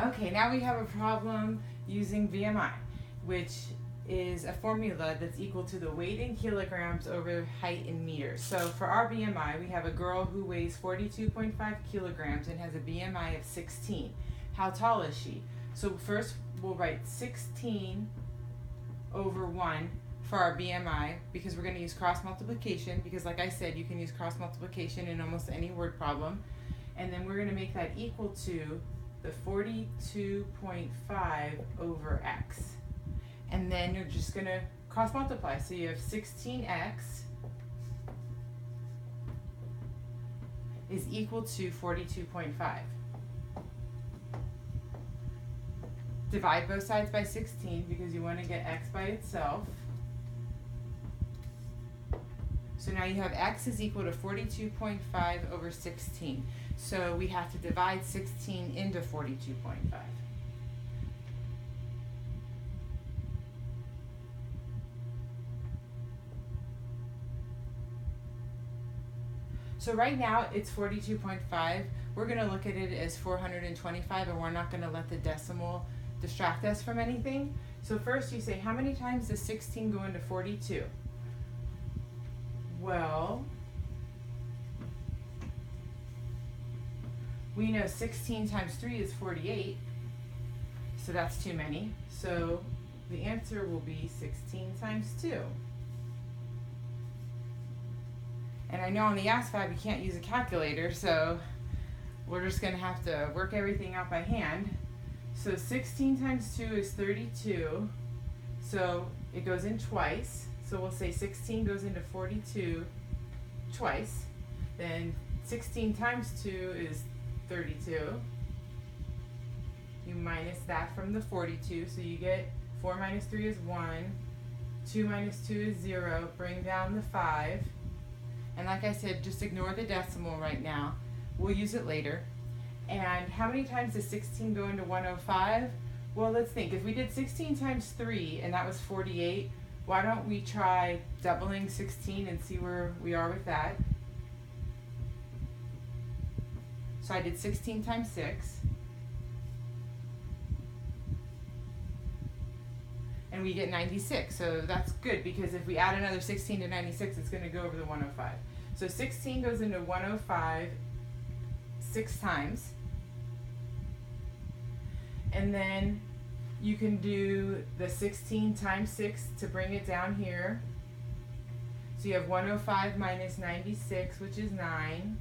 Okay, now we have a problem using BMI, which is a formula that's equal to the weight in kilograms over height in meters. So for our BMI, we have a girl who weighs 42.5 kilograms and has a BMI of 16. How tall is she? So first we'll write 16 over 1 for our BMI, because we're going to use cross multiplication, because like I said, you can use cross multiplication in almost any word problem. And then we're going to make that equal to the 42.5 over x. And then you're just going to cross multiply. So you have 16x is equal to 42.5. Divide both sides by 16 because you want to get x by itself. So now you have x is equal to 42.5 over 16. So we have to divide 16 into 42.5. So right now it's 42.5. We're going to look at it as 425, and we're not going to let the decimal distract us from anything. So first you say, how many times does 16 go into 42? Well, we know 16 times 3 is 48, so that's too many. So the answer will be 16 times 2. And I know on the ASVAB you can't use a calculator, so we're just going to have to work everything out by hand. So 16 times 2 is 32, so it goes in twice. So we'll say 16 goes into 42 twice. Then 16 times 2 is 32. You minus that from the 42, so you get 4 minus 3 is 1, 2 minus 2 is 0, bring down the 5. And like I said, just ignore the decimal right now. We'll use it later. And how many times does 16 go into 105? Well, let's think. If we did 16 times 3 and that was 48, why don't we try doubling 16 and see where we are with that? So I did 16 times 6. And we get 96. So that's good, because if we add another 16 to 96, it's going to go over the 105. So 16 goes into 105 6 times. And then you can do the 16 times 6 to bring it down here. So you have 105 minus 96, which is 9.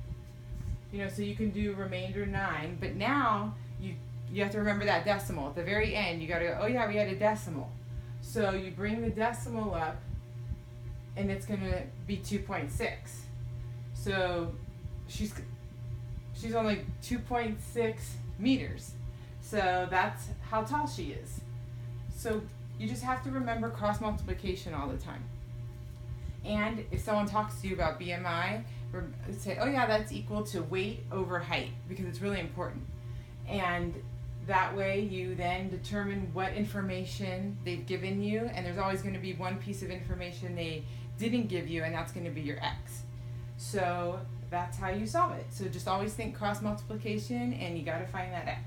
You know, so you can do remainder 9. But now you have to remember that decimal. At the very end, you got to go, oh yeah, we had a decimal. So you bring the decimal up, and it's going to be 2.6. So she's only 2.6 meters. So that's how tall she is. So you just have to remember cross multiplication all the time. And if someone talks to you about BMI, say, oh yeah, that's equal to weight over height, because it's really important. And that way you then determine what information they've given you, and there's always going to be one piece of information they didn't give you, and that's going to be your x. So that's how you solve it. So just always think cross multiplication, and you got to find that x.